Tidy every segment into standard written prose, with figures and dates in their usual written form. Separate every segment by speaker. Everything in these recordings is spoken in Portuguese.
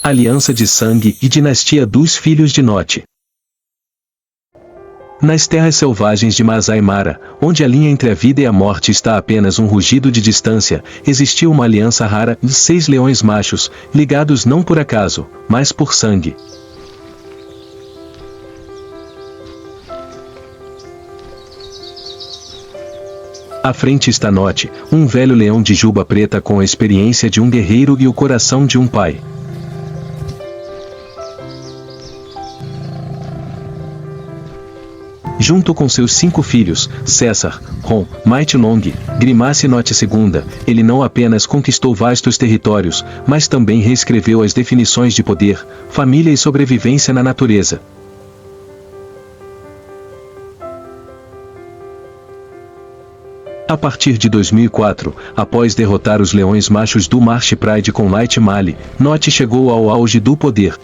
Speaker 1: Aliança de sangue e dinastia dos filhos de Note. Nas terras selvagens de Masai Mara, onde a linha entre a vida e a morte está a apenas um rugido de distância, existiu uma aliança rara de 6 leões machos, ligados não por acaso, mas por sangue. À frente está Note, um velho leão de juba preta com a experiência de um guerreiro e o coração de um pai. Junto com seus 5 filhos, César, Ron, Might Long, Grimace e Note II, ele não apenas conquistou vastos territórios, mas também reescreveu as definições de poder, família e sobrevivência na natureza. A partir de 2004, após derrotar os leões machos do Marsh Pride com Light Mali, Note chegou ao auge do poder.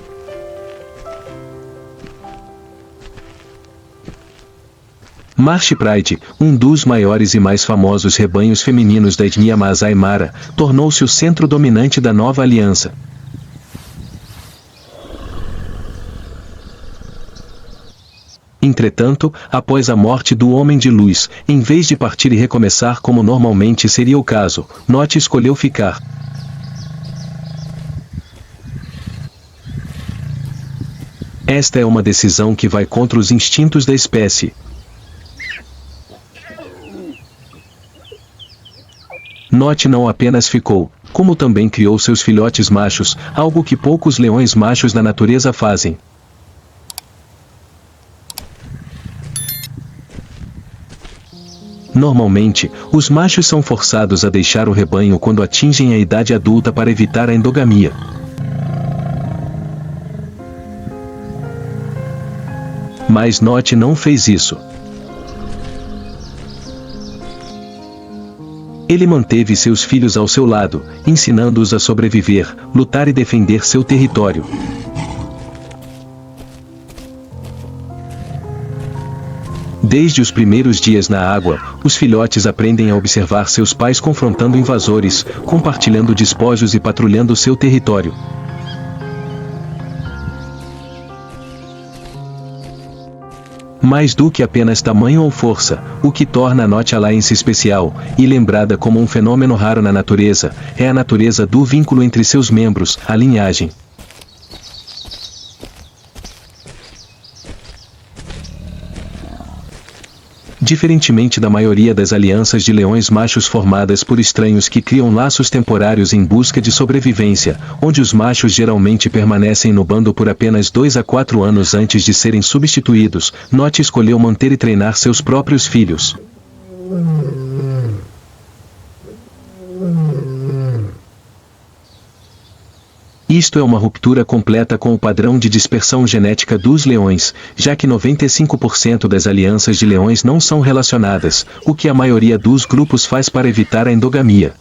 Speaker 1: Marsh Pride, um dos maiores e mais famosos rebanhos femininos da etnia Masai Mara, tornou-se o centro dominante da nova aliança. Entretanto, após a morte do Homem de Luz, em vez de partir e recomeçar como normalmente seria o caso, Note escolheu ficar. Esta é uma decisão que vai contra os instintos da espécie. Note não apenas ficou, como também criou seus filhotes machos, algo que poucos leões machos na natureza fazem. Normalmente, os machos são forçados a deixar o rebanho quando atingem a idade adulta para evitar a endogamia. Mas Note não fez isso. Ele manteve seus filhos ao seu lado, ensinando-os a sobreviver, lutar e defender seu território. Desde os primeiros dias na água, os filhotes aprendem a observar seus pais confrontando invasores, compartilhando despojos e patrulhando seu território. Mais do que apenas tamanho ou força, o que torna a Note Alliance especial, e lembrada como um fenômeno raro na natureza, é a natureza do vínculo entre seus membros, a linhagem. Diferentemente da maioria das alianças de leões machos formadas por estranhos que criam laços temporários em busca de sobrevivência, onde os machos geralmente permanecem no bando por apenas 2 a 4 anos antes de serem substituídos, Note escolheu manter e treinar seus próprios filhos. Isto é uma ruptura completa com o padrão de dispersão genética dos leões, já que 95% das alianças de leões não são relacionadas, o que a maioria dos grupos faz para evitar a endogamia.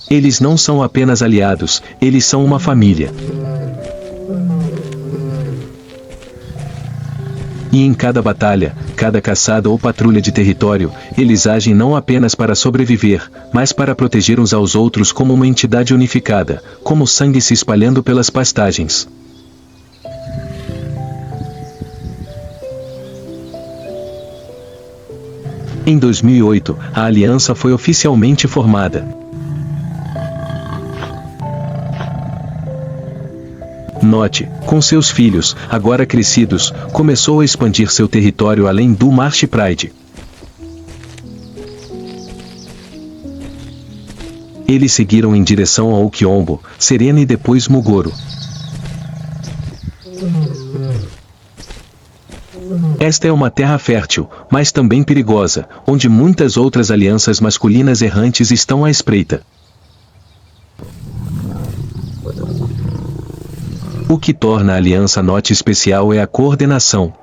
Speaker 1: Eles não são apenas aliados, eles são uma família. E em cada batalha, cada caçada ou patrulha de território, eles agem não apenas para sobreviver, mas para proteger uns aos outros como uma entidade unificada, como sangue se espalhando pelas pastagens. Em 2008, a aliança foi oficialmente formada. Note, com seus filhos, agora crescidos, começou a expandir seu território além do Marsh Pride. Eles seguiram em direção ao Okiombo, Serena e depois Mugoro. Esta é uma terra fértil, mas também perigosa, onde muitas outras alianças masculinas errantes estão à espreita. O que torna a aliança Note especial é a coordenação.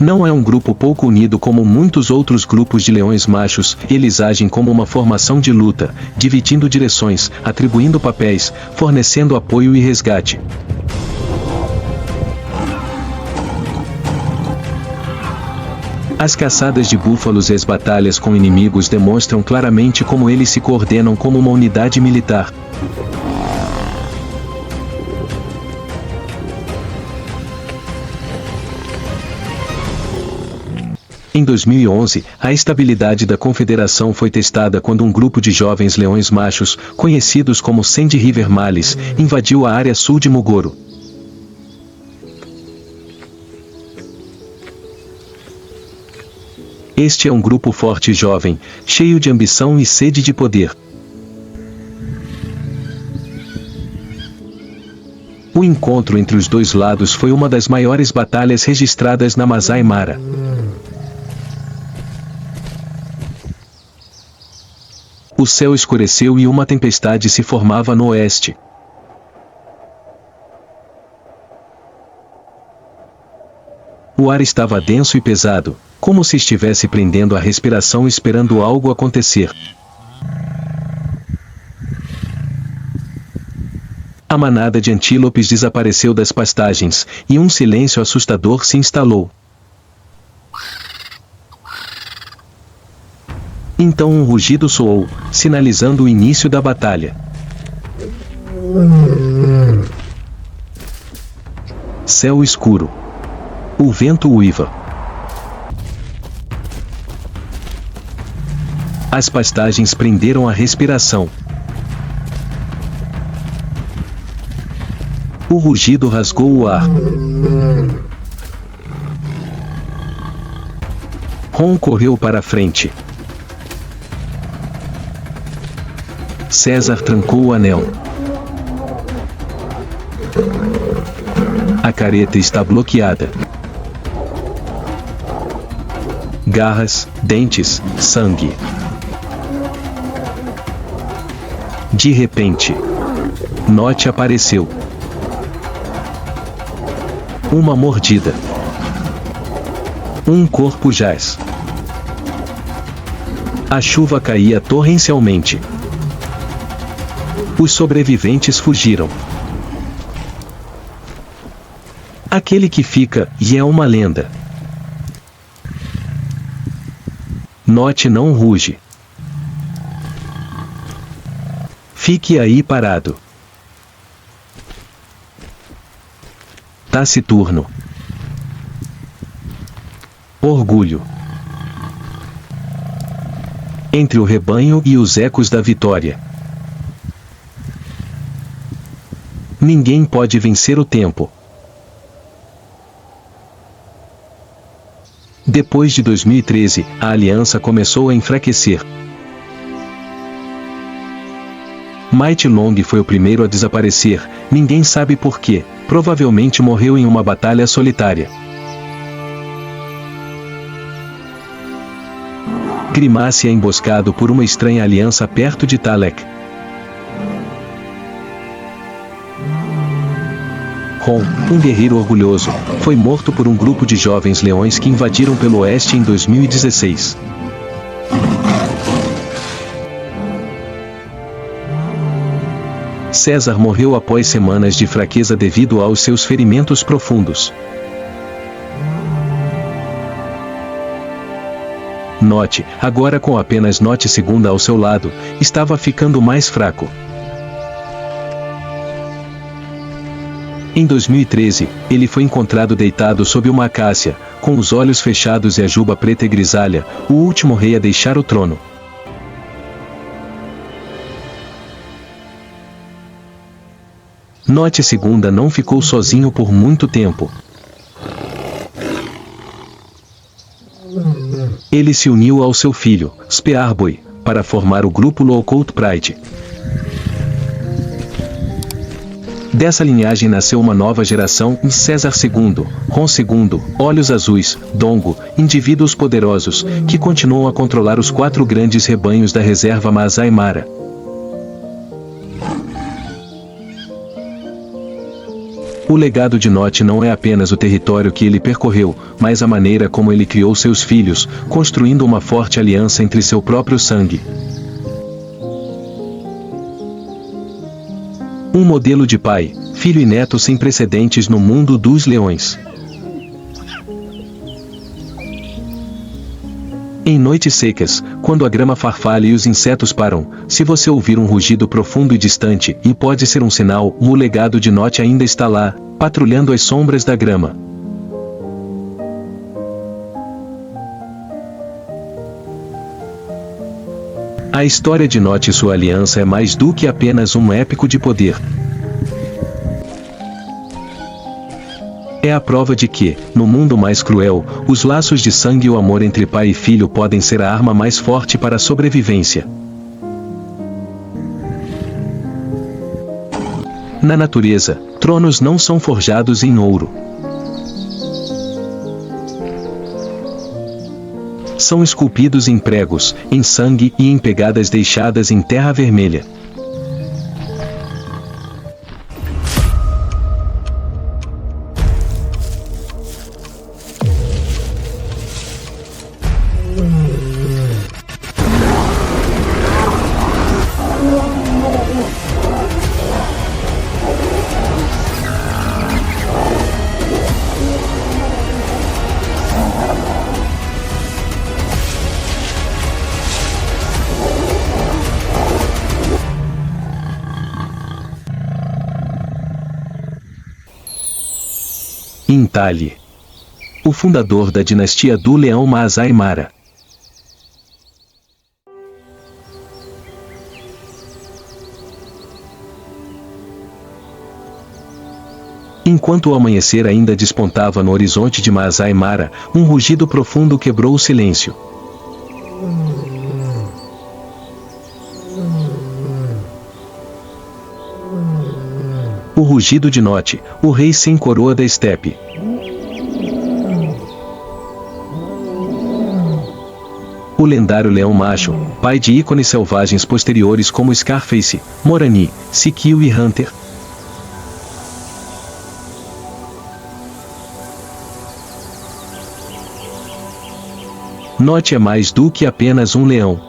Speaker 1: Não é um grupo pouco unido como muitos outros grupos de leões machos, eles agem como uma formação de luta, dividindo direções, atribuindo papéis, fornecendo apoio e resgate. As caçadas de búfalos e as batalhas com inimigos demonstram claramente como eles se coordenam como uma unidade militar. Em 2011, a estabilidade da confederação foi testada quando um grupo de jovens leões machos, conhecidos como Sandy River Males, invadiu a área sul de Mugoro. Este é um grupo forte e jovem, cheio de ambição e sede de poder. O encontro entre os dois lados foi uma das maiores batalhas registradas na Masai Mara. O céu escureceu e uma tempestade se formava no oeste. O ar estava denso e pesado, como se estivesse prendendo a respiração esperando algo acontecer. A manada de antílopes desapareceu das pastagens, e um silêncio assustador se instalou. Então um rugido soou, sinalizando o início da batalha. Céu escuro. O vento uiva. As pastagens prenderam a respiração. O rugido rasgou o ar. Ron correu para a frente. César trancou o anel. A careta está bloqueada. Garras, dentes, sangue. De repente, Note apareceu. Uma mordida. Um corpo jaz. A chuva caía torrencialmente. Os sobreviventes fugiram. Aquele que fica, e é uma lenda. Note não ruge. Fique aí parado. Taciturno. Orgulho. Entre o rebanho e os ecos da vitória. Ninguém pode vencer o tempo. Depois de 2013, a aliança começou a enfraquecer. Mighty Long foi o primeiro a desaparecer, ninguém sabe por quê, provavelmente morreu em uma batalha solitária. Grimace é emboscado por uma estranha aliança perto de Talek. Ron, um guerreiro orgulhoso, foi morto por um grupo de jovens leões que invadiram pelo oeste em 2016. César morreu após semanas de fraqueza devido aos seus ferimentos profundos. Note, agora com apenas Note segunda ao seu lado, estava ficando mais fraco. Em 2013, ele foi encontrado deitado sob uma acácia, com os olhos fechados e a juba preta e grisalha, o último rei a deixar o trono. Note segunda não ficou sozinho por muito tempo. Ele se uniu ao seu filho, Spearboy, para formar o grupo Lowcoat Pride. Dessa linhagem nasceu uma nova geração em César II, Ron II, Olhos Azuis, Dongo, indivíduos poderosos, que continuam a controlar os 4 grandes rebanhos da reserva Masai Mara. O legado de Note não é apenas o território que ele percorreu, mas a maneira como ele criou seus filhos, construindo uma forte aliança entre seu próprio sangue. Um modelo de pai, filho e neto sem precedentes no mundo dos leões. Em noites secas, quando a grama farfalha e os insetos param, se você ouvir um rugido profundo e distante, e pode ser um sinal, o legado de Nott ainda está lá, patrulhando as sombras da grama. A história de Nott e sua aliança é mais do que apenas um épico de poder. É a prova de que, no mundo mais cruel, os laços de sangue e o amor entre pai e filho podem ser a arma mais forte para a sobrevivência. Na natureza, tronos não são forjados em ouro. São esculpidos em pregos, em sangue e em pegadas deixadas em terra vermelha. Intali, o fundador da dinastia do Leão Masai Mara. Enquanto o amanhecer ainda despontava no horizonte de Masai Mara, um rugido profundo quebrou o silêncio. O rugido de Nott, o rei sem coroa da estepe. O lendário leão macho, pai de ícones selvagens posteriores como Scarface, Morani, Siquio e Hunter. Nott é mais do que apenas um leão.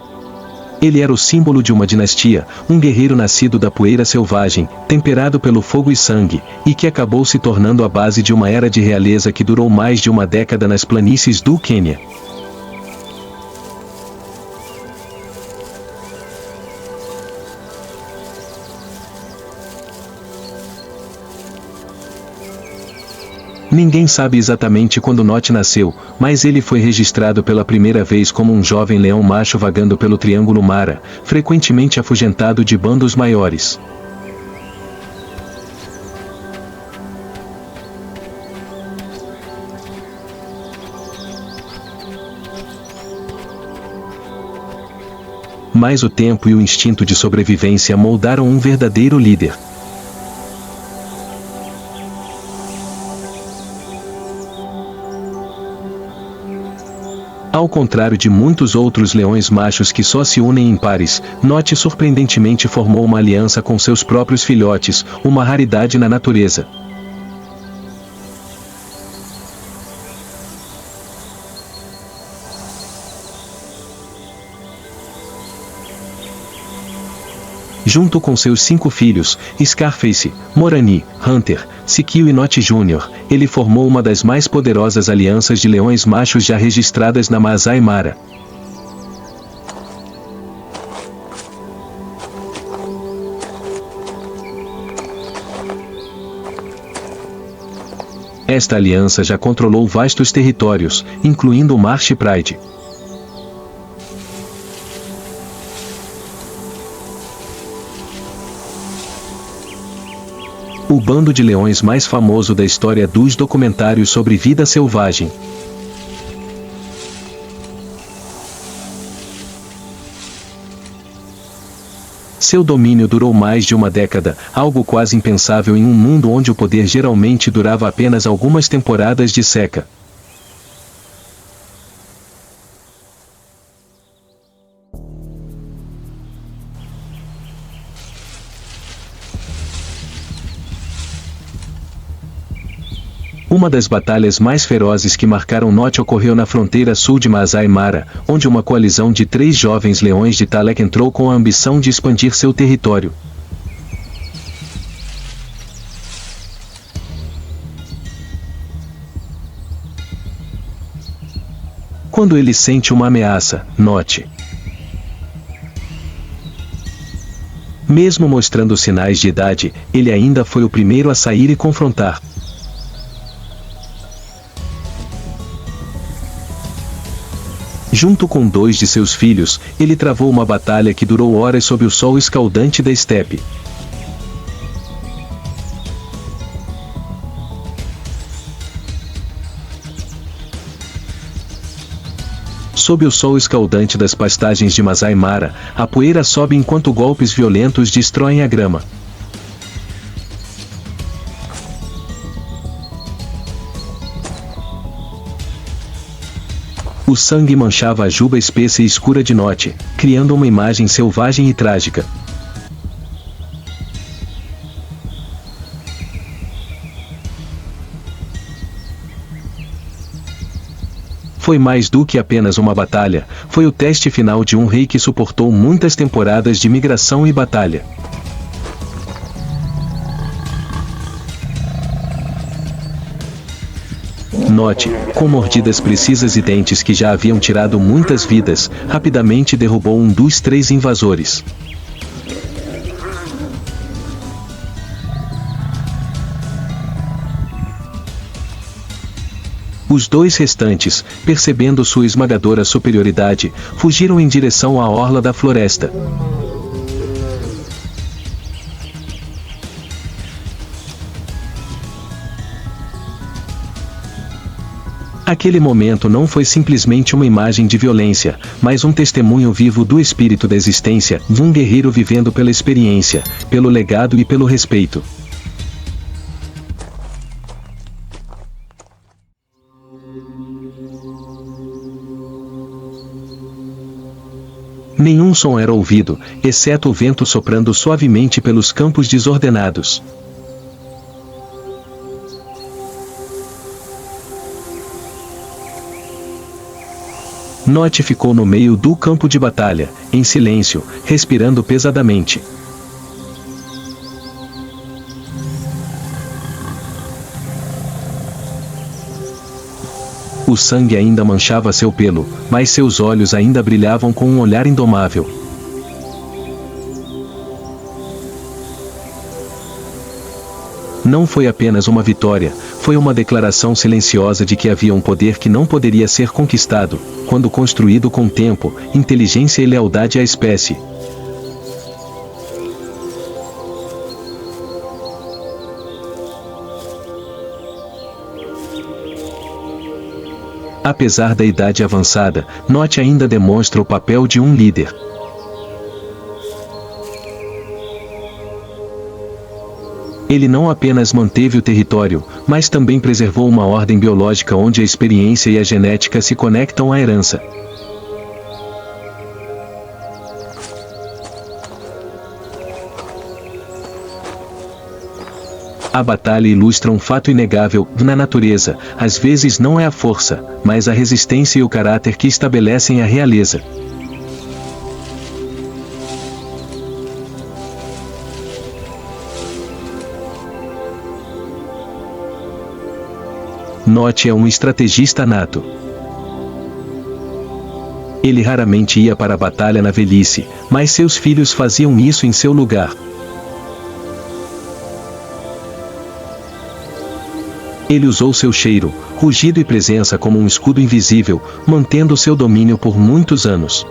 Speaker 1: Ele era o símbolo de uma dinastia, um guerreiro nascido da poeira selvagem, temperado pelo fogo e sangue, e que acabou se tornando a base de uma era de realeza que durou mais de uma década nas planícies do Quênia. Ninguém sabe exatamente quando Nott nasceu, mas ele foi registrado pela primeira vez como um jovem leão macho vagando pelo Triângulo Mara, frequentemente afugentado de bandos maiores. Mas o tempo e o instinto de sobrevivência moldaram um verdadeiro líder. Ao contrário de muitos outros leões machos que só se unem em pares, Nott surpreendentemente formou uma aliança com seus próprios filhotes, uma raridade na natureza. Junto com seus 5 filhos, Scarface, Morani, Hunter, Siquio e Nott Jr., ele formou uma das mais poderosas alianças de leões machos já registradas na Masai Mara. Esta aliança já controlou vastos territórios, incluindo o Marsh Pride. O bando de leões mais famoso da história dos documentários sobre vida selvagem. Seu domínio durou mais de uma década, algo quase impensável em um mundo onde o poder geralmente durava apenas algumas temporadas de seca. Uma das batalhas mais ferozes que marcaram Nott ocorreu na fronteira sul de Masai Mara, onde uma coalizão de 3 jovens leões de Talek entrou com a ambição de expandir seu território. Quando ele sente uma ameaça, note. Mesmo mostrando sinais de idade, ele ainda foi o primeiro a sair e confrontar. Junto com 2 de seus filhos, ele travou uma batalha que durou horas sob o sol escaldante da estepe. Sob o sol escaldante das pastagens de Masai Mara, a poeira sobe enquanto golpes violentos destroem a grama. O sangue manchava a juba espessa e escura de Note, criando uma imagem selvagem e trágica. Foi mais do que apenas uma batalha, foi o teste final de um rei que suportou muitas temporadas de migração e batalha. Note, com mordidas precisas e dentes que já haviam tirado muitas vidas, rapidamente derrubou um dos 3 invasores. Os 2 restantes, percebendo sua esmagadora superioridade, fugiram em direção à orla da floresta. Aquele momento não foi simplesmente uma imagem de violência, mas um testemunho vivo do espírito da existência, de um guerreiro vivendo pela experiência, pelo legado e pelo respeito. Nenhum som era ouvido, exceto o vento soprando suavemente pelos campos desordenados. Note ficou no meio do campo de batalha, em silêncio, respirando pesadamente. O sangue ainda manchava seu pelo, mas seus olhos ainda brilhavam com um olhar indomável. Não foi apenas uma vitória, foi uma declaração silenciosa de que havia um poder que não poderia ser conquistado, quando construído com tempo, inteligência e lealdade à espécie. Apesar da idade avançada, Note ainda demonstra o papel de um líder. Ele não apenas manteve o território, mas também preservou uma ordem biológica onde a experiência e a genética se conectam à herança. A batalha ilustra um fato inegável: na natureza, às vezes não é a força, mas a resistência e o caráter que estabelecem a realeza. Note é um estrategista nato. Ele raramente ia para a batalha na velhice, mas seus filhos faziam isso em seu lugar. Ele usou seu cheiro, rugido e presença como um escudo invisível, mantendo seu domínio por muitos anos.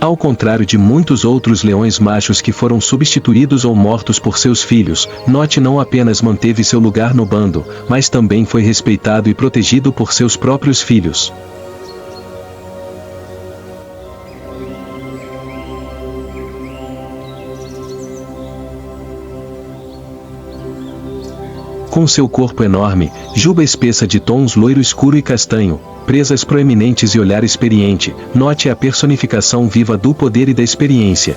Speaker 1: Ao contrário de muitos outros leões machos que foram substituídos ou mortos por seus filhos, Note não apenas manteve seu lugar no bando, mas também foi respeitado e protegido por seus próprios filhos. Com seu corpo enorme, juba espessa de tons loiro escuro e castanho, presas proeminentes e olhar experiente, Note a personificação viva do poder e da experiência.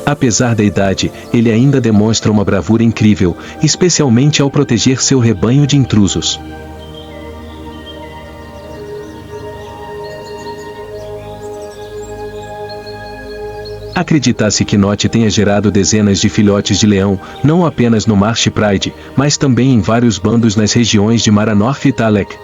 Speaker 1: Apesar da idade, ele ainda demonstra uma bravura incrível, especialmente ao proteger seu rebanho de intrusos. Acredita-se que Nott tenha gerado dezenas de filhotes de leão, não apenas no Marsh Pride, mas também em vários bandos nas regiões de Maranorth e Talek.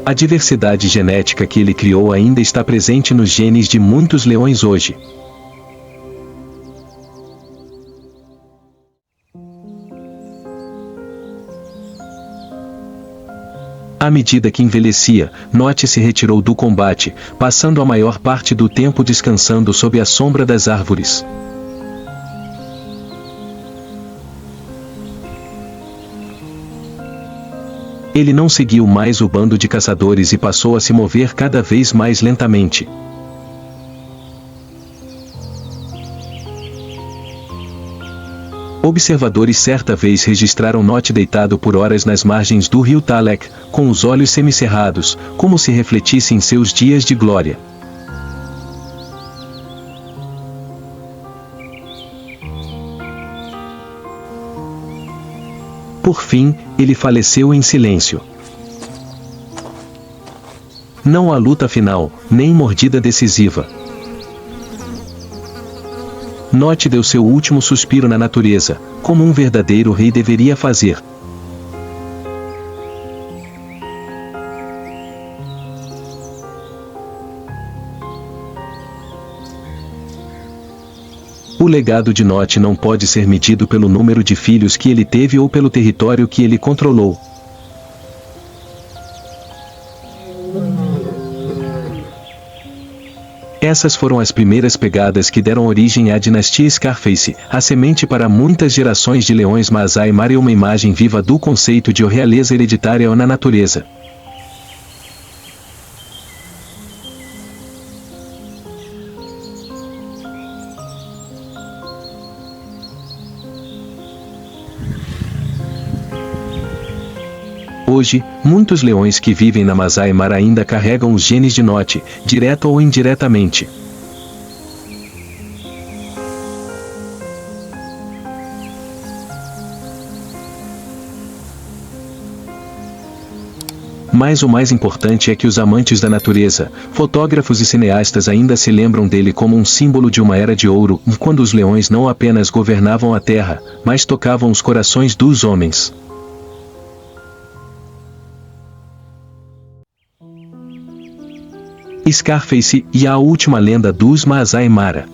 Speaker 1: A diversidade genética que ele criou ainda está presente nos genes de muitos leões hoje. À medida que envelhecia, Nott se retirou do combate, passando a maior parte do tempo descansando sob a sombra das árvores. Ele não seguiu mais o bando de caçadores e passou a se mover cada vez mais lentamente. Observadores certa vez registraram Nott deitado por horas nas margens do rio Talek, com os olhos semicerrados, como se refletisse em seus dias de glória. Por fim, ele faleceu em silêncio. Não há luta final, nem mordida decisiva. Nott deu seu último suspiro na natureza, como um verdadeiro rei deveria fazer. O legado de Nott não pode ser medido pelo número de filhos que ele teve ou pelo território que ele controlou. Essas foram as primeiras pegadas que deram origem à dinastia Scarface, a semente para muitas gerações de leões Masai Mara e uma imagem viva do conceito de realeza hereditária na natureza. Hoje, muitos leões que vivem na Masai Mara ainda carregam os genes de Nott, direto ou indiretamente. Mas o mais importante é que os amantes da natureza, fotógrafos e cineastas ainda se lembram dele como um símbolo de uma era de ouro, quando os leões não apenas governavam a terra, mas tocavam os corações dos homens. Scarface e a última lenda dos Masai Mara.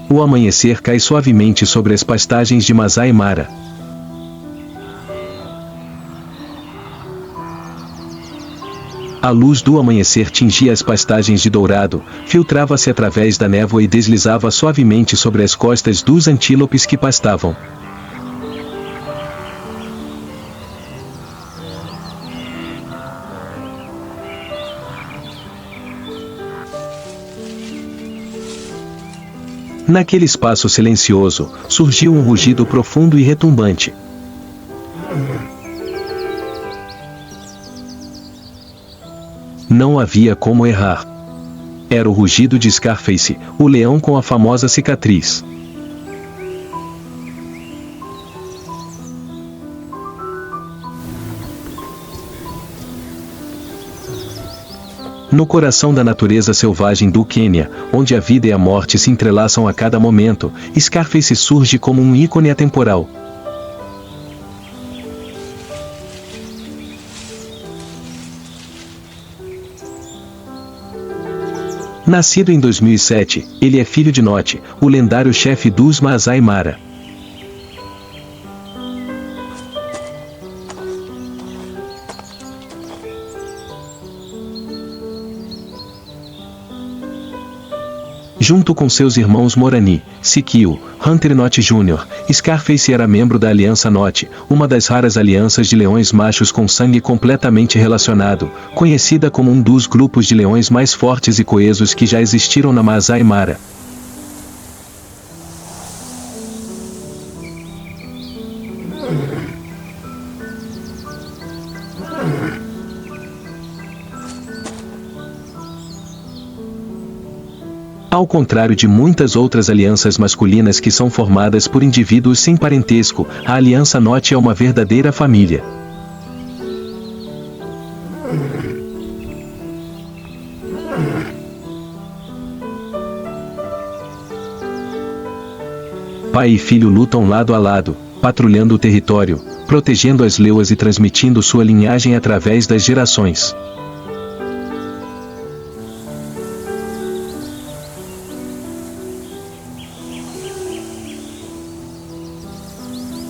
Speaker 1: O amanhecer cai suavemente sobre as pastagens de Masai Mara. A luz do amanhecer tingia as pastagens de dourado, filtrava-se através da névoa e deslizava suavemente sobre as costas dos antílopes que pastavam. Naquele espaço silencioso, surgiu um rugido profundo e retumbante. Não havia como errar. Era o rugido de Scarface, o leão com a famosa cicatriz. No coração da natureza selvagem do Quênia, onde a vida e a morte se entrelaçam a cada momento, Scarface surge como um ícone atemporal. Nascido em 2007, ele é filho de Nott, o lendário chefe dos Masai Mara. Junto com seus irmãos Morani, Sikio, Hunter Nott Jr., Scarface era membro da Aliança Nott, uma das raras alianças de leões machos com sangue completamente relacionado, conhecida como um dos grupos de leões mais fortes e coesos que já existiram na Masai Mara. Ao contrário de muitas outras alianças masculinas que são formadas por indivíduos sem parentesco, a aliança Nott é uma verdadeira família. Pai e filho lutam lado a lado, patrulhando o território, protegendo as leoas e transmitindo sua linhagem através das gerações.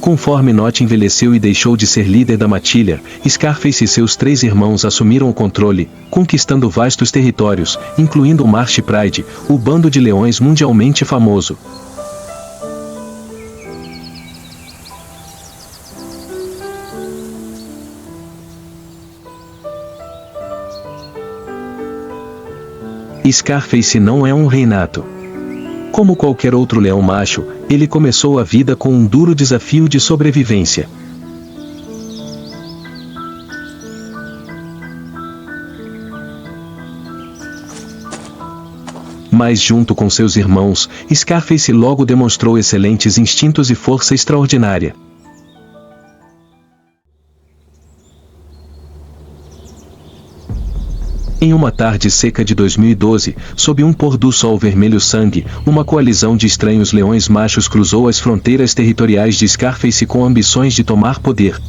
Speaker 1: Conforme Nott envelheceu e deixou de ser líder da matilha, Scarface e seus 3 irmãos assumiram o controle, conquistando vastos territórios, incluindo o Marsh Pride, o bando de leões mundialmente famoso. Scarface não é um reinato. Como qualquer outro leão macho, ele começou a vida com um duro desafio de sobrevivência. Mas junto com seus irmãos, Scarface logo demonstrou excelentes instintos e força extraordinária. Em uma tarde seca de 2012, sob um pôr do sol vermelho sangue, uma coalizão de estranhos leões machos cruzou as fronteiras territoriais de Scarface com ambições de tomar poder.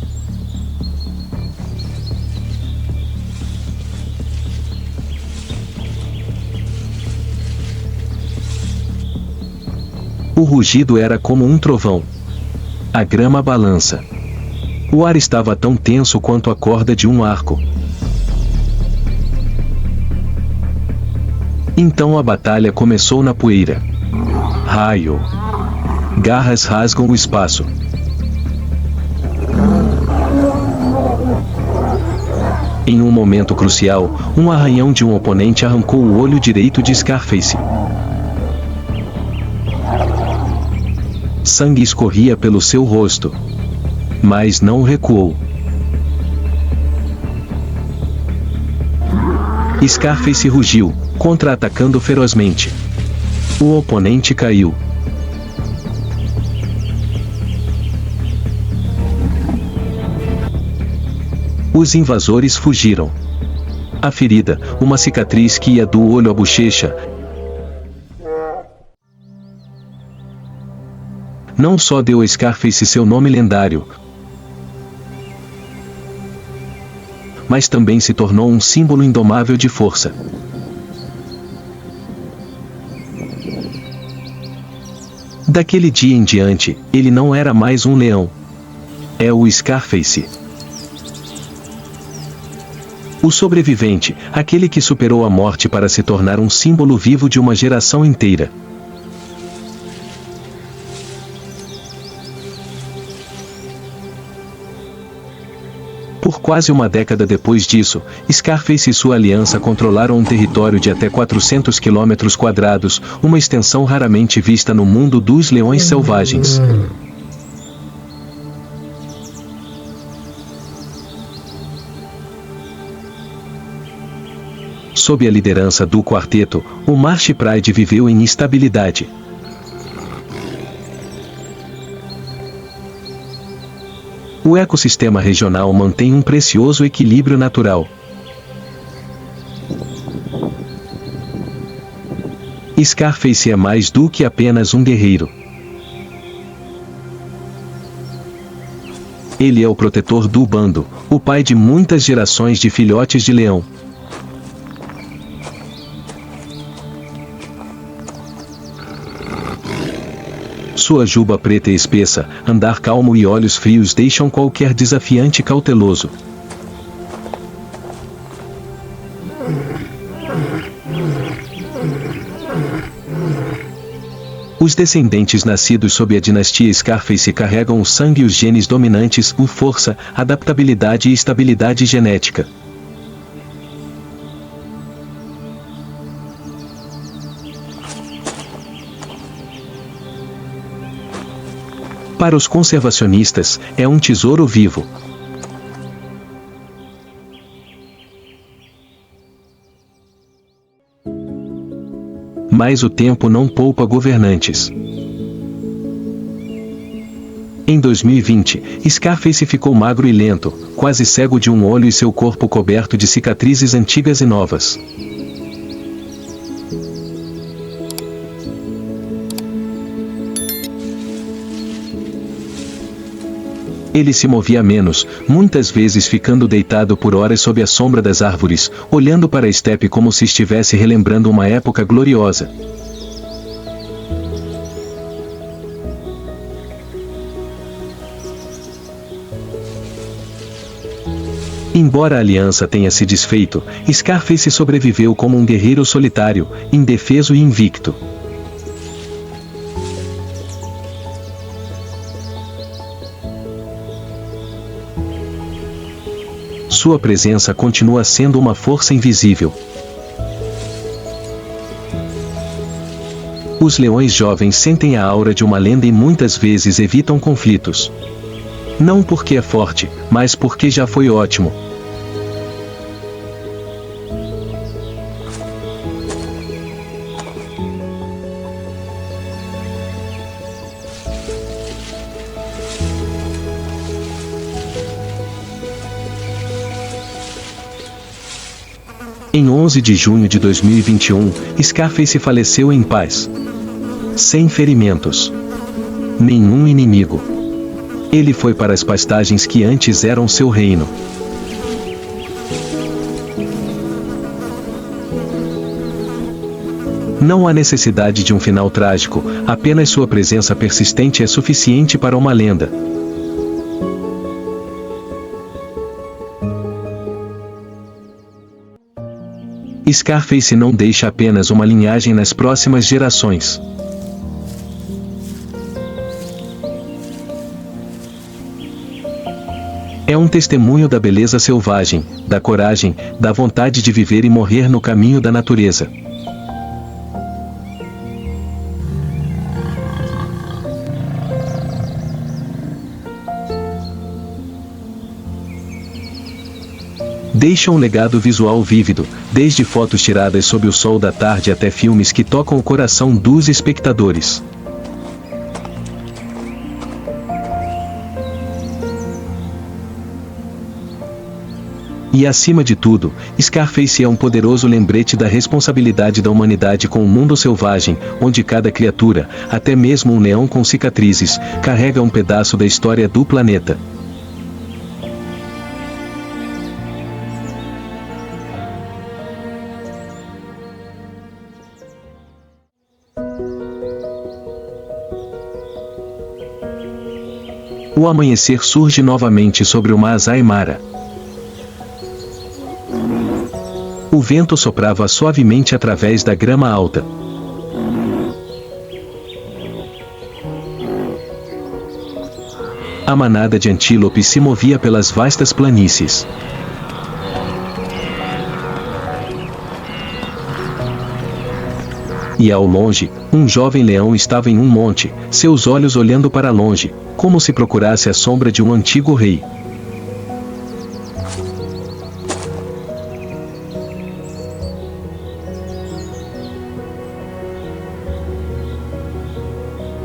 Speaker 1: O rugido era como um trovão. A grama balança. O ar estava tão tenso quanto a corda de um arco. Então a batalha começou na poeira. Raio! Garras rasgam o espaço. Em um momento crucial, um arranhão de um oponente arrancou o olho direito de Scarface. Sangue escorria pelo seu rosto. Mas não recuou. Scarface rugiu, contra-atacando ferozmente. O oponente caiu. Os invasores fugiram. A ferida, uma cicatriz que ia do olho à bochecha, não só deu a Scarface seu nome lendário, mas também se tornou um símbolo indomável de força. Daquele dia em diante, ele não era mais um leão. É o Scarface. O sobrevivente, aquele que superou a morte para se tornar um símbolo vivo de uma geração inteira. Por quase uma década depois disso, Scarface e sua aliança controlaram um território de até 400 km², uma extensão raramente vista no mundo dos leões selvagens. Sob a liderança do quarteto, o Marsh Pride viveu em estabilidade. O ecossistema regional mantém um precioso equilíbrio natural. Scarface é mais do que apenas um guerreiro. Ele é o protetor do bando, o pai de muitas gerações de filhotes de leão. Sua juba preta e espessa, andar calmo e olhos frios deixam qualquer desafiante cauteloso. Os descendentes nascidos sob a dinastia Scarface carregam o sangue e os genes dominantes, força, adaptabilidade e estabilidade genética. Para os conservacionistas, é um tesouro vivo. Mas o tempo não poupa governantes. Em 2020, Scarface ficou magro e lento, quase cego de um olho e seu corpo coberto de cicatrizes antigas e novas. Ele se movia menos, muitas vezes ficando deitado por horas sob a sombra das árvores, olhando para a estepe como se estivesse relembrando uma época gloriosa. Embora a aliança tenha se desfeito, Scarface sobreviveu como um guerreiro solitário, indefeso e invicto. Sua presença continua sendo uma força invisível. Os leões jovens sentem a aura de uma lenda e muitas vezes evitam conflitos. Não porque é forte, mas porque já foi ótimo. Em 11 de junho de 2021, Scarface faleceu em paz. Sem ferimentos. Nenhum inimigo. Ele foi para as pastagens que antes eram seu reino. Não há necessidade de um final trágico, apenas sua presença persistente é suficiente para uma lenda. Scarface não deixa apenas uma linhagem nas próximas gerações. É um testemunho da beleza selvagem, da coragem, da vontade de viver e morrer no caminho da natureza. Deixa um legado visual vívido, desde fotos tiradas sob o sol da tarde até filmes que tocam o coração dos espectadores. E acima de tudo, Scarface é um poderoso lembrete da responsabilidade da humanidade com o mundo selvagem, onde cada criatura, até mesmo um leão com cicatrizes, carrega um pedaço da história do planeta. O amanhecer surge novamente sobre o Masai Mara. O vento soprava suavemente através da grama alta. A manada de antílopes se movia pelas vastas planícies. E ao longe, um jovem leão estava em um monte, seus olhos olhando para longe, como se procurasse a sombra de um antigo rei.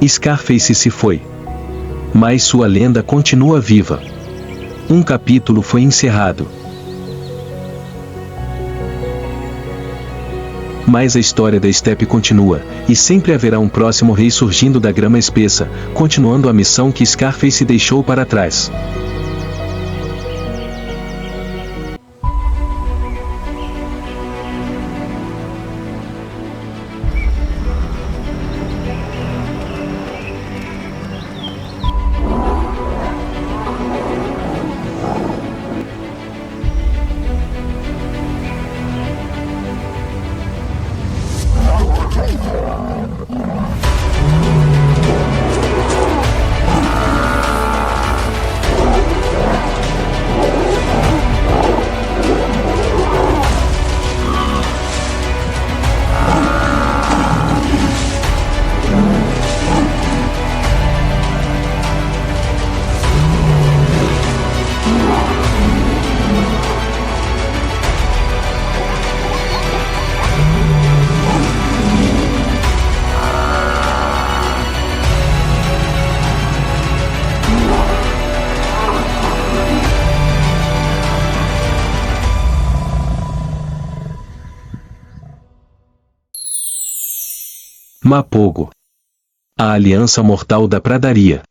Speaker 1: Scarface se foi. Mas sua lenda continua viva. Um capítulo foi encerrado. Mas a história da estepe continua, e sempre haverá um próximo rei surgindo da grama espessa, continuando a missão que Scarface deixou para trás. Mapogo. A aliança mortal da pradaria.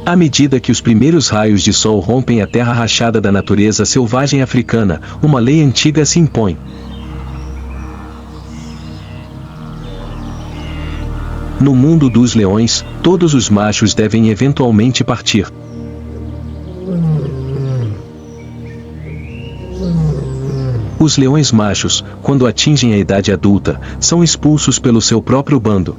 Speaker 1: À medida que os primeiros raios de sol rompem a terra rachada da natureza selvagem africana, uma lei antiga se impõe. No mundo dos leões, todos os machos devem eventualmente partir. Os leões machos, quando atingem a idade adulta, são expulsos pelo seu próprio bando.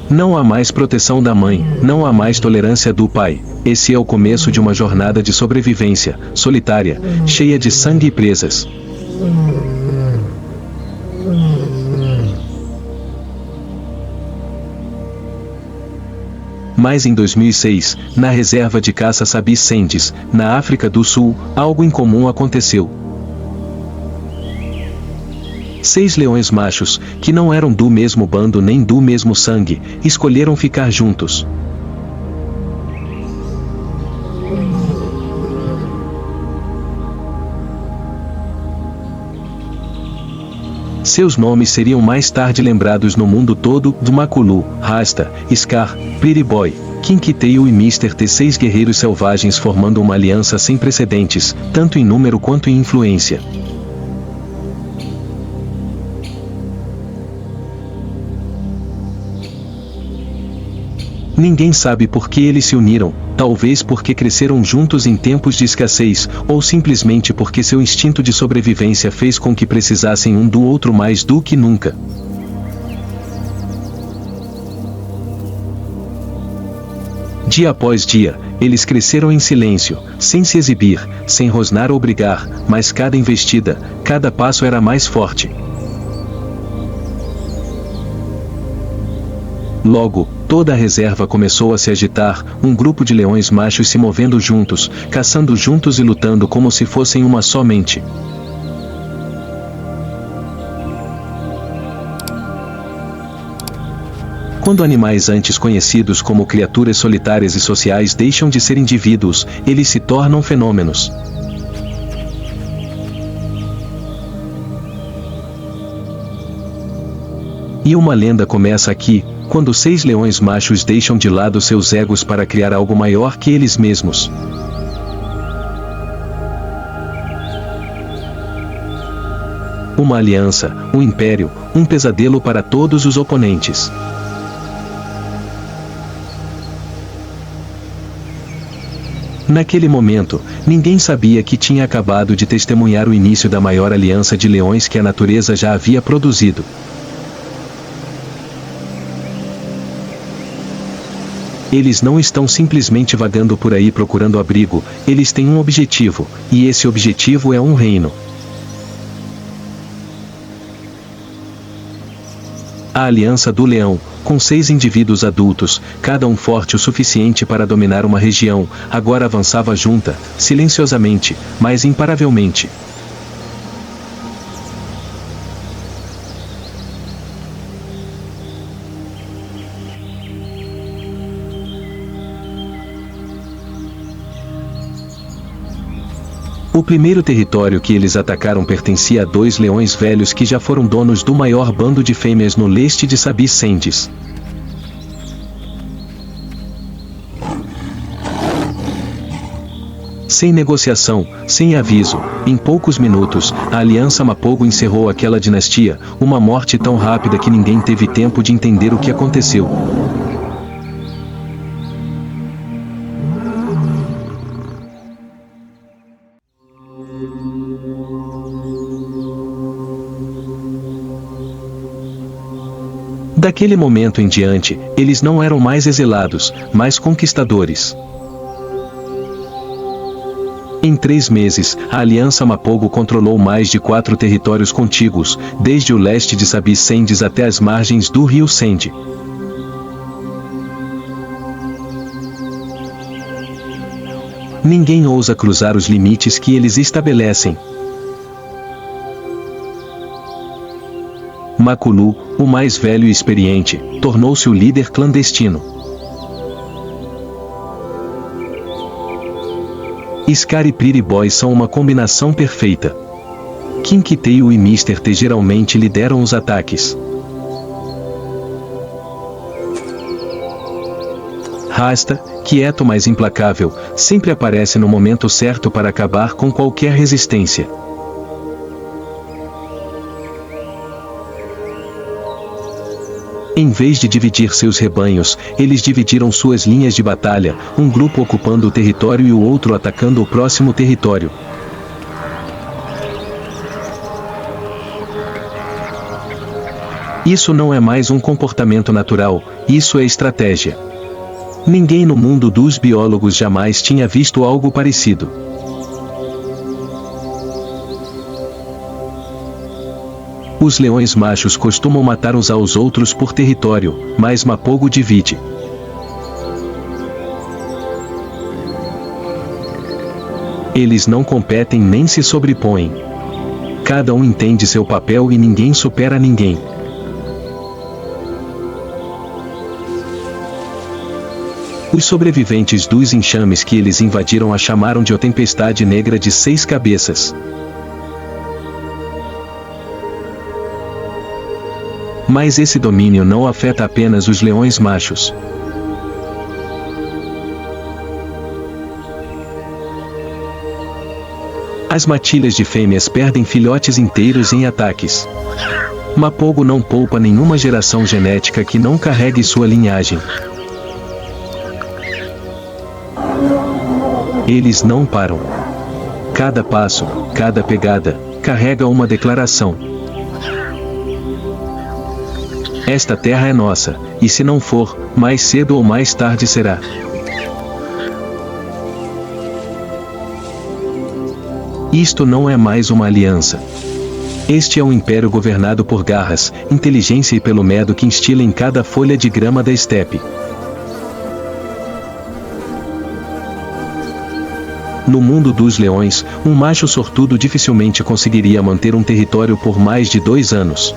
Speaker 1: Não há mais proteção da mãe, não há mais tolerância do pai. Esse é o começo de uma jornada de sobrevivência, solitária, cheia de sangue e presas. Mas em 2006, na reserva de caça Sabi Sendes, na África do Sul, algo incomum aconteceu. 6 leões machos, que não eram do mesmo bando nem do mesmo sangue, escolheram ficar juntos. Seus nomes seriam mais tarde lembrados no mundo todo: Makulu, Rasta, Scar, Pretty Boy, King Tail e Mr. T. 6 guerreiros selvagens formando uma aliança sem precedentes, tanto em número quanto em influência. Ninguém sabe por que eles se uniram, talvez porque cresceram juntos em tempos de escassez, ou simplesmente porque seu instinto de sobrevivência fez com que precisassem um do outro mais do que nunca. Dia após dia, eles cresceram em silêncio, sem se exibir, sem rosnar ou brigar, mas cada investida, cada passo era mais forte. Logo, toda a reserva começou a se agitar, um grupo de leões machos se movendo juntos, caçando juntos e lutando como se fossem uma só mente. Quando animais antes conhecidos como criaturas solitárias e sociais deixam de ser indivíduos, eles se tornam fenômenos. E uma lenda começa aqui, quando 6 leões machos deixam de lado seus egos para criar algo maior que eles mesmos. Uma aliança, um império, um pesadelo para todos os oponentes. Naquele momento, ninguém sabia que tinha acabado de testemunhar o início da maior aliança de leões que a natureza já havia produzido. Eles não estão simplesmente vagando por aí procurando abrigo, eles têm um objetivo, e esse objetivo é um reino. A Aliança do Leão, com 6 indivíduos adultos, cada um forte o suficiente para dominar uma região, agora avançava junta, silenciosamente, mas imparavelmente. O primeiro território que eles atacaram pertencia a 2 leões velhos que já foram donos do maior bando de fêmeas no leste de Sabi Sendes. Sem negociação, sem aviso, em poucos minutos, a Aliança Mapogo encerrou aquela dinastia, uma morte tão rápida que ninguém teve tempo de entender o que aconteceu. Daquele momento em diante, eles não eram mais exilados, mas conquistadores. Em 3 meses, a Aliança Mapogo controlou mais de 4 territórios contíguos, desde o leste de Sabi Sendes até as margens do rio Sende. Ninguém ousa cruzar os limites que eles estabelecem. Makulu, o mais velho e experiente, tornou-se o líder clandestino. Scar e Pretty Boy são uma combinação perfeita. Kinky Tail e Mr. T geralmente lideram os ataques. Rasta, quieto mas implacável, sempre aparece no momento certo para acabar com qualquer resistência. Em vez de dividir seus rebanhos, eles dividiram suas linhas de batalha, um grupo ocupando o território e o outro atacando o próximo território. Isso não é mais um comportamento natural, isso é estratégia. Ninguém no mundo dos biólogos jamais tinha visto algo parecido. Os leões machos costumam matar uns aos outros por território, mas Mapogo divide. Eles não competem nem se sobrepõem. Cada um entende seu papel e ninguém supera ninguém. Os sobreviventes dos enxames que eles invadiram a chamaram de a Tempestade Negra de 6 cabeças. Mas esse domínio não afeta apenas os leões machos. As matilhas de fêmeas perdem filhotes inteiros em ataques. Mapogo não poupa nenhuma geração genética que não carregue sua linhagem. Eles não param. Cada passo, cada pegada, carrega uma declaração. Esta terra é nossa, e se não for, mais cedo ou mais tarde será. Isto não é mais uma aliança. Este é um império governado por garras, inteligência e pelo medo que instila em cada folha de grama da estepe. No mundo dos leões, um macho sortudo dificilmente conseguiria manter um território por mais de 2 anos.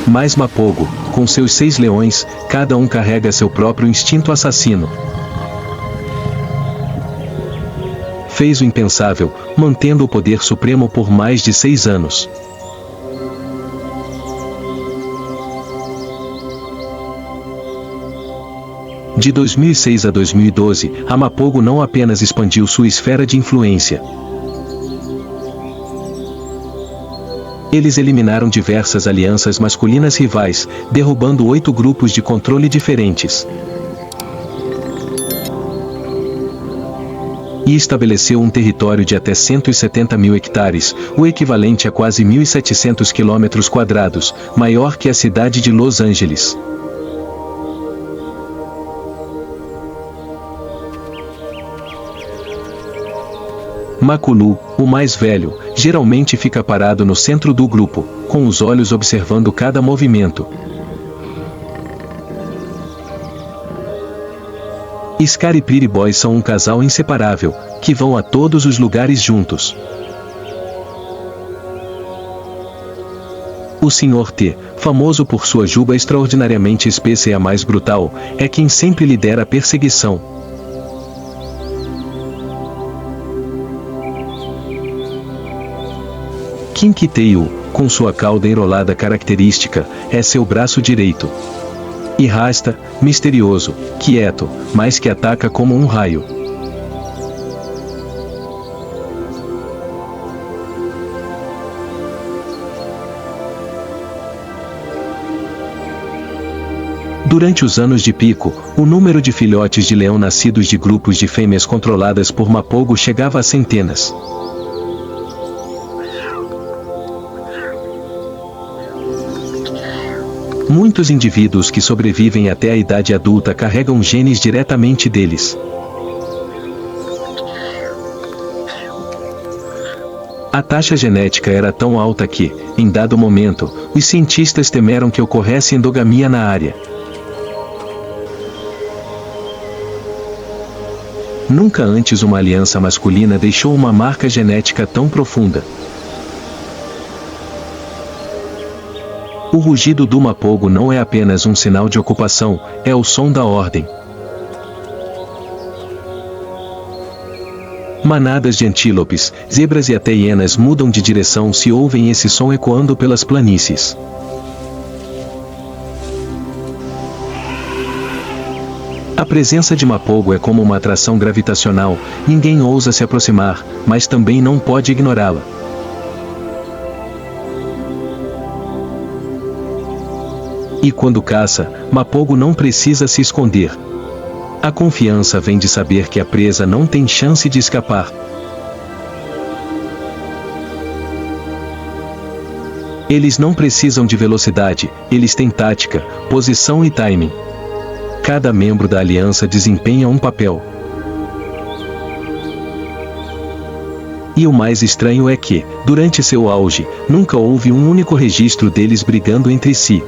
Speaker 1: Mas Mapogo, com seus 6 leões, cada um carrega seu próprio instinto assassino. Fez o impensável, mantendo o poder supremo por mais de 6 anos. De 2006 a 2012, a Mapogo não apenas expandiu sua esfera de influência. Eles eliminaram diversas alianças masculinas rivais, derrubando 8 grupos de controle diferentes. E estabeleceu um território de até 170 mil hectares, o equivalente a quase 1.700 quilômetros quadrados, maior que a cidade de Los Angeles. Makulu, o mais velho, geralmente fica parado no centro do grupo, com os olhos observando cada movimento. Scar e Pretty Boy são um casal inseparável, que vão a todos os lugares juntos. O Sr. T, famoso por sua juba extraordinariamente espessa e a mais brutal, é quem sempre lidera a perseguição. Kinky Tail, com sua cauda enrolada característica, é seu braço direito. E Rasta, misterioso, quieto, mas que ataca como um raio. Durante os anos de pico, o número de filhotes de leão nascidos de grupos de fêmeas controladas por Mapogo chegava a centenas. Muitos indivíduos que sobrevivem até a idade adulta carregam genes diretamente deles. A taxa genética era tão alta que, em dado momento, os cientistas temeram que ocorresse endogamia na área. Nunca antes uma aliança masculina deixou uma marca genética tão profunda. O rugido do mapogo não é apenas um sinal de ocupação, é o som da ordem. Manadas de antílopes, zebras e até hienas mudam de direção se ouvem esse som ecoando pelas planícies. A presença de mapogo é como uma atração gravitacional, ninguém ousa se aproximar, mas também não pode ignorá-la. E quando caça, mapogo não precisa se esconder. A confiança vem de saber que a presa não tem chance de escapar. Eles não precisam de velocidade, eles têm tática, posição e timing. Cada membro da aliança desempenha um papel. E o mais estranho é que, durante seu auge, nunca houve um único registro deles brigando entre si.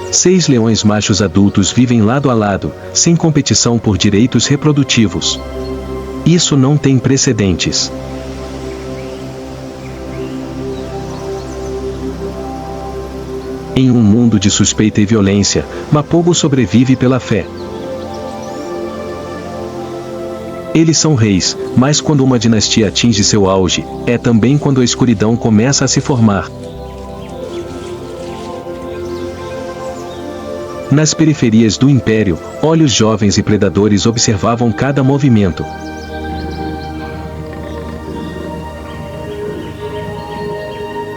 Speaker 1: 6 leões machos adultos vivem lado a lado, sem competição por direitos reprodutivos. Isso não tem precedentes. Em um mundo de suspeita e violência, mapogo sobrevive pela fé. Eles são reis, mas quando uma dinastia atinge seu auge, é também quando a escuridão começa a se formar. Nas periferias do império, olhos jovens e predadores observavam cada movimento.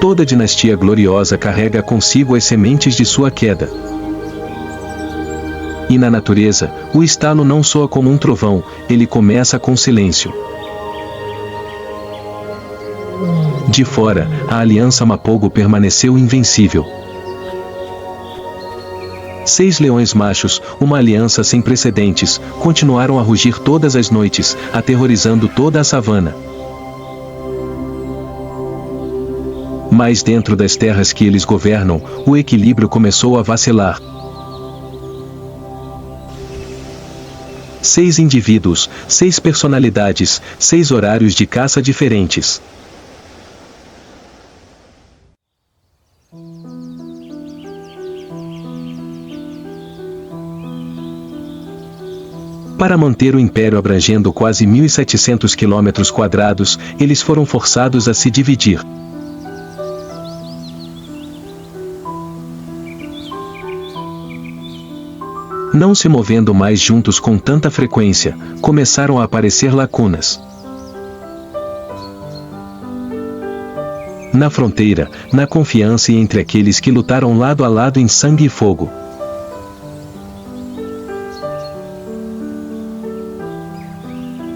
Speaker 1: Toda dinastia gloriosa carrega consigo as sementes de sua queda. E na natureza, o estalo não soa como um trovão, ele começa com silêncio. De fora, a aliança mapogo permaneceu invencível. 6 leões machos, uma aliança sem precedentes, continuaram a rugir todas as noites, aterrorizando toda a savana. Mas dentro das terras que eles governam, o equilíbrio começou a vacilar. 6 indivíduos, 6 personalidades, 6 horários de caça diferentes. Para manter o império abrangendo quase 1.700 km², eles foram forçados a se dividir. Não se movendo mais juntos com tanta frequência, começaram a aparecer lacunas. Na fronteira, na confiança e entre aqueles que lutaram lado a lado em sangue e fogo.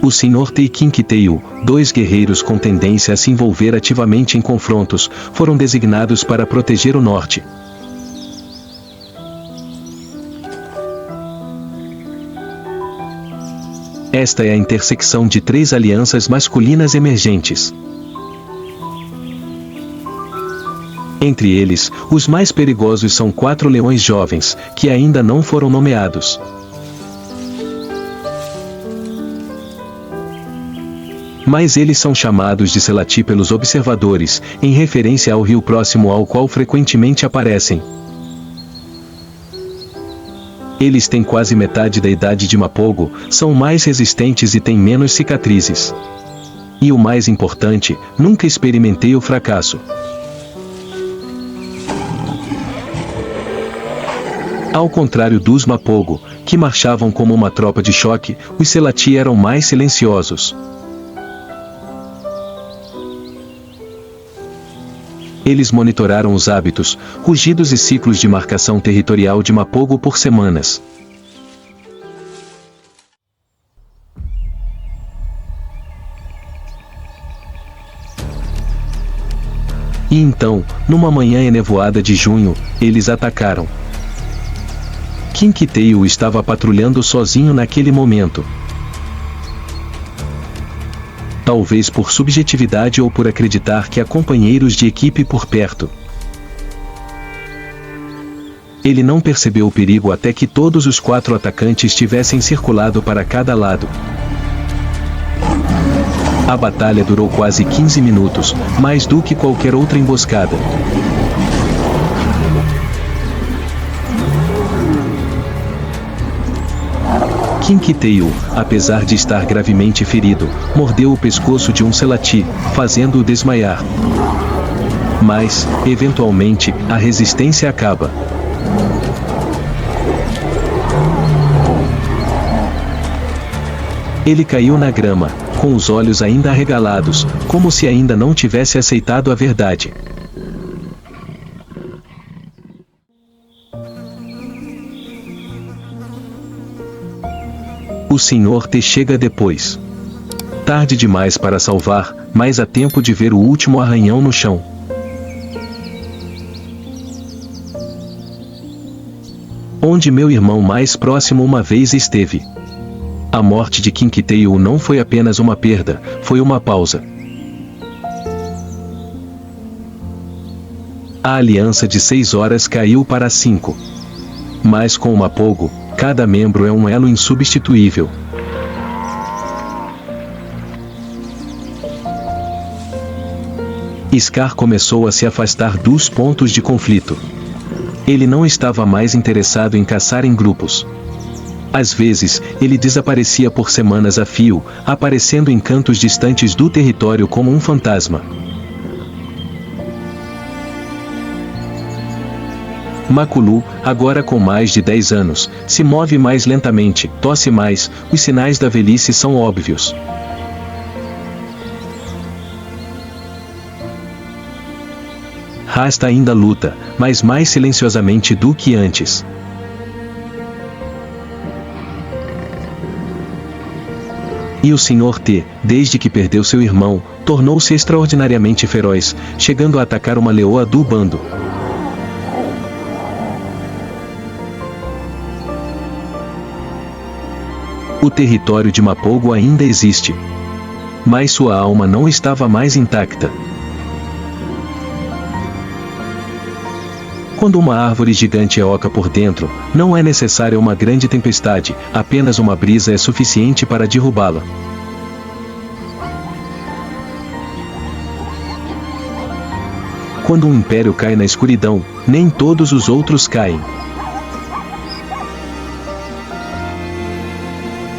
Speaker 1: O Sr. Teikinkiteyu, 2 guerreiros com tendência a se envolver ativamente em confrontos, foram designados para proteger o norte. Esta é a intersecção de 3 alianças masculinas emergentes. Entre eles, os mais perigosos são 4 leões jovens, que ainda não foram nomeados. Mas eles são chamados de Selati pelos observadores, em referência ao rio próximo ao qual frequentemente aparecem. Eles têm quase metade da idade de mapogo, são mais resistentes e têm menos cicatrizes. E o mais importante, nunca experimentei o fracasso. Ao contrário dos mapogo, que marchavam como uma tropa de choque, os Selati eram mais silenciosos. Eles monitoraram os hábitos, rugidos e ciclos de marcação territorial de mapogo por semanas. E então, numa manhã enevoada de junho, eles atacaram. Kinkiteyu estava patrulhando sozinho naquele momento. Talvez por subjetividade ou por acreditar que há companheiros de equipe por perto. Ele não percebeu o perigo até que todos os 4 atacantes tivessem circulado para cada lado. A batalha durou quase 15 minutos, mais do que qualquer outra emboscada. Kinky-Tail, apesar de estar gravemente ferido, mordeu o pescoço de um Selati, fazendo-o desmaiar. Mas, eventualmente, a resistência acaba. Ele caiu na grama, com os olhos ainda arregalados, como se ainda não tivesse aceitado a verdade. O Sr. T chega depois. Tarde demais para salvar, mas há tempo de ver o último arranhão no chão. Onde meu irmão mais próximo uma vez esteve. A morte de Kinky-Tail não foi apenas uma perda, foi uma pausa. A aliança de 6 horas caiu para 5. Mas com uma Pogo, cada membro é um elo insubstituível. Scar começou a se afastar dos pontos de conflito. Ele não estava mais interessado em caçar em grupos. Às vezes, ele desaparecia por semanas a fio, aparecendo em cantos distantes do território como um fantasma. Makulu, agora com mais de 10 anos, se move mais lentamente, tosse mais, os sinais da velhice são óbvios. Rasta ainda luta, mas mais silenciosamente do que antes. E o Sr. T, desde que perdeu seu irmão, tornou-se extraordinariamente feroz, chegando a atacar uma leoa do bando. O território de Mapogo ainda existe. Mas sua alma não estava mais intacta. Quando uma árvore gigante é oca por dentro, não é necessária uma grande tempestade, apenas uma brisa é suficiente para derrubá-la. Quando um império cai na escuridão, nem todos os outros caem.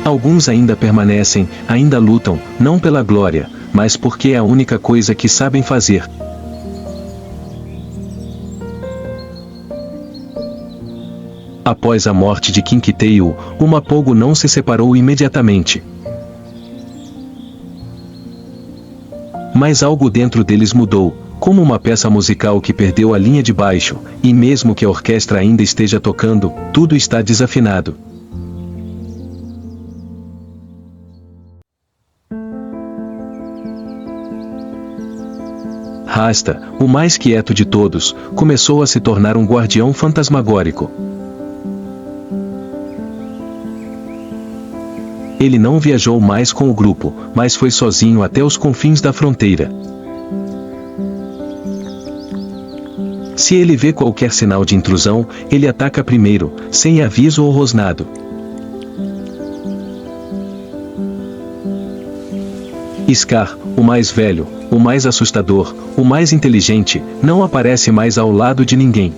Speaker 1: Alguns ainda permanecem, ainda lutam, não pela glória, mas porque é a única coisa que sabem fazer. Após a morte de Kinky-Tail, o Mapogo não se separou imediatamente. Mas algo dentro deles mudou, como uma peça musical que perdeu a linha de baixo, e mesmo que a orquestra ainda esteja tocando, tudo está desafinado. Rasta, o mais quieto de todos, começou a se tornar um guardião fantasmagórico. Ele não viajou mais com o grupo, mas foi sozinho até os confins da fronteira. Se ele vê qualquer sinal de intrusão, ele ataca primeiro, sem aviso ou rosnado. Scar, o mais velho, o mais assustador, o mais inteligente, não aparece mais ao lado de ninguém.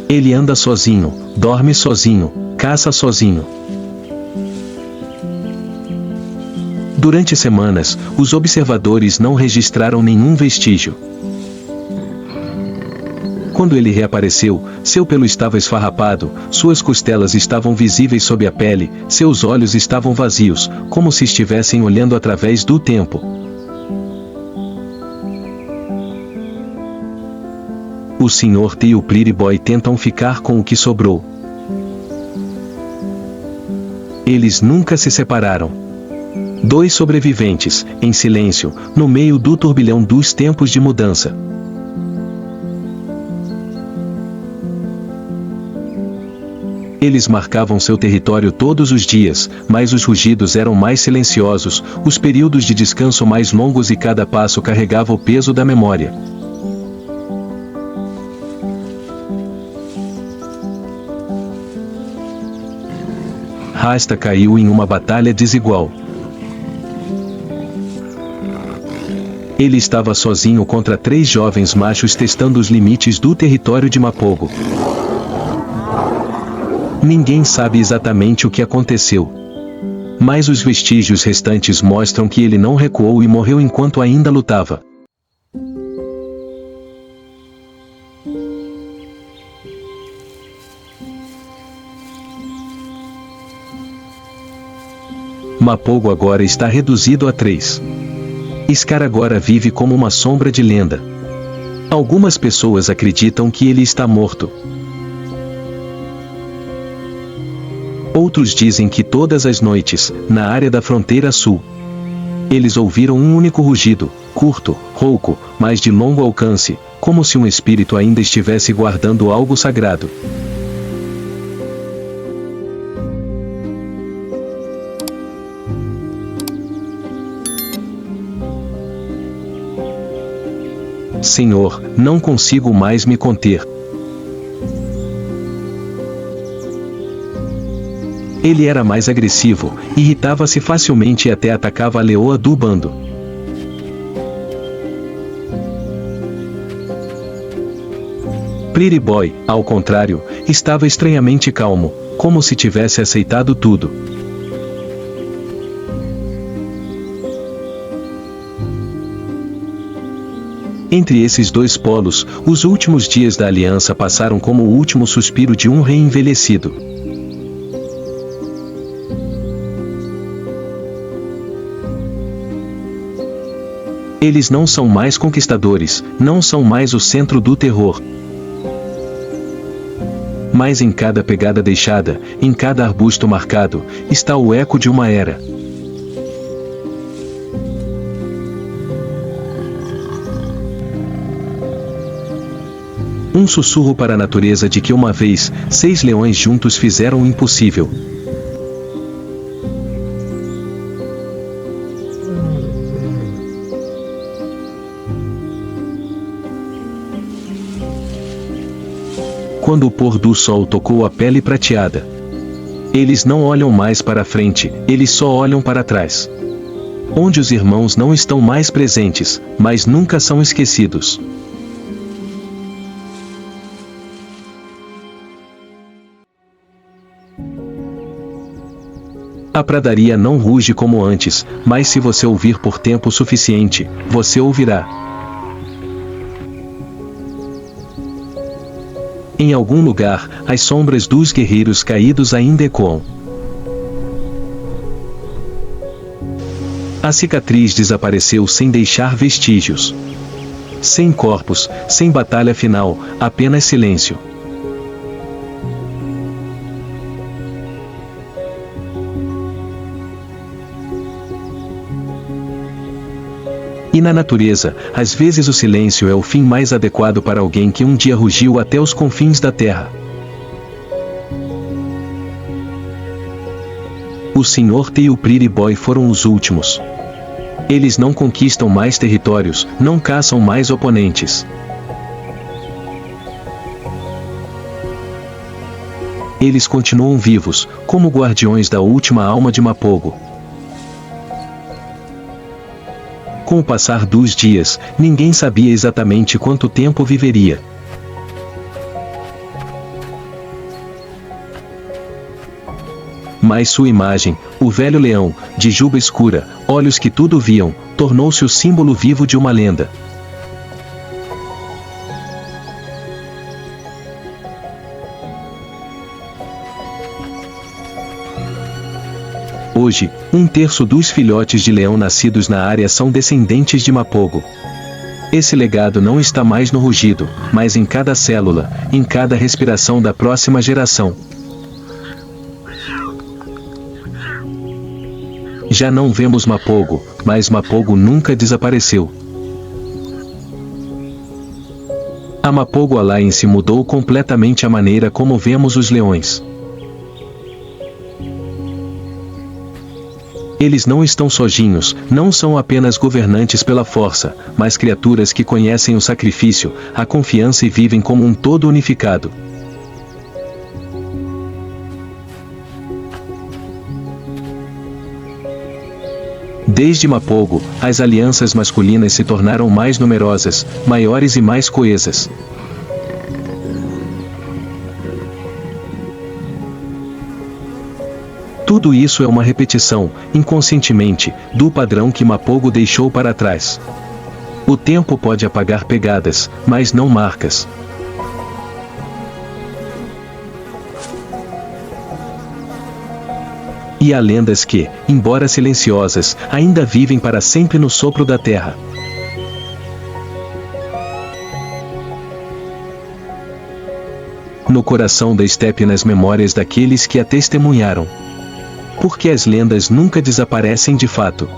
Speaker 1: Ele anda sozinho, dorme sozinho, caça sozinho. Durante semanas, os observadores não registraram nenhum vestígio. Quando ele reapareceu, seu pelo estava esfarrapado, suas costelas estavam visíveis sob a pele, seus olhos estavam vazios, como se estivessem olhando através do tempo. O Sr. T e o Pretty Boy tentam ficar com o que sobrou. Eles nunca se separaram. 2 sobreviventes, em silêncio, no meio do turbilhão dos tempos de mudança. Eles marcavam seu território todos os dias, mas os rugidos eram mais silenciosos, os períodos de descanso mais longos e cada passo carregava o peso da memória. Rasta caiu em uma batalha desigual. Ele estava sozinho contra 3 jovens machos testando os limites do território de Mapogo. Ninguém sabe exatamente o que aconteceu. Mas os vestígios restantes mostram que ele não recuou e morreu enquanto ainda lutava. Mapogo agora está reduzido a 3. Scar agora vive como uma sombra de lenda. Algumas pessoas acreditam que ele está morto. Outros dizem que todas as noites, na área da fronteira sul, eles ouviram um único rugido, curto, rouco, mas de longo alcance, como se um espírito ainda estivesse guardando algo sagrado. Senhor, não consigo mais me conter. Ele era mais agressivo, irritava-se facilmente e até atacava a leoa do bando. Pretty Boy, ao contrário, estava estranhamente calmo, como se tivesse aceitado tudo. Entre esses dois polos, os últimos dias da aliança passaram como o último suspiro de um rei envelhecido. Eles não são mais conquistadores, não são mais o centro do terror. Mas em cada pegada deixada, em cada arbusto marcado, está o eco de uma era. Um sussurro para a natureza de que uma vez, 6 leões juntos fizeram o impossível. Quando o pôr do sol tocou a pele prateada, eles não olham mais para frente, eles só olham para trás. Onde os irmãos não estão mais presentes, mas nunca são esquecidos. A pradaria não ruge como antes, mas se você ouvir por tempo suficiente, você ouvirá. Em algum lugar, as sombras dos guerreiros caídos ainda ecoam. A cicatriz desapareceu sem deixar vestígios. Sem corpos, sem batalha final, apenas silêncio. E na natureza, às vezes o silêncio é o fim mais adequado para alguém que um dia rugiu até os confins da terra. O Sr. T e o Pretty Boy foram os últimos. Eles não conquistam mais territórios, não caçam mais oponentes. Eles continuam vivos, como guardiões da última alma de Mapogo. Com o passar dos dias, ninguém sabia exatamente quanto tempo viveria. Mas sua imagem, o velho leão, de juba escura, olhos que tudo viam, tornou-se o símbolo vivo de uma lenda. Hoje, 1/3 dos filhotes de leão nascidos na área são descendentes de Mapogo. Esse legado não está mais no rugido, mas em cada célula, em cada respiração da próxima geração. Já não vemos Mapogo, mas Mapogo nunca desapareceu. A Mapogo Alliance mudou completamente a maneira como vemos os leões. Eles não estão sozinhos, não são apenas governantes pela força, mas criaturas que conhecem o sacrifício, a confiança e vivem como um todo unificado. Desde Mapogo, as alianças masculinas se tornaram mais numerosas, maiores e mais coesas. Tudo isso é uma repetição, inconscientemente, do padrão que Mapogo deixou para trás. O tempo pode apagar pegadas, mas não marcas. E há lendas que, embora silenciosas, ainda vivem para sempre no sopro da terra. No coração da estepe, nas memórias daqueles que a testemunharam. Porque as lendas nunca desaparecem de fato.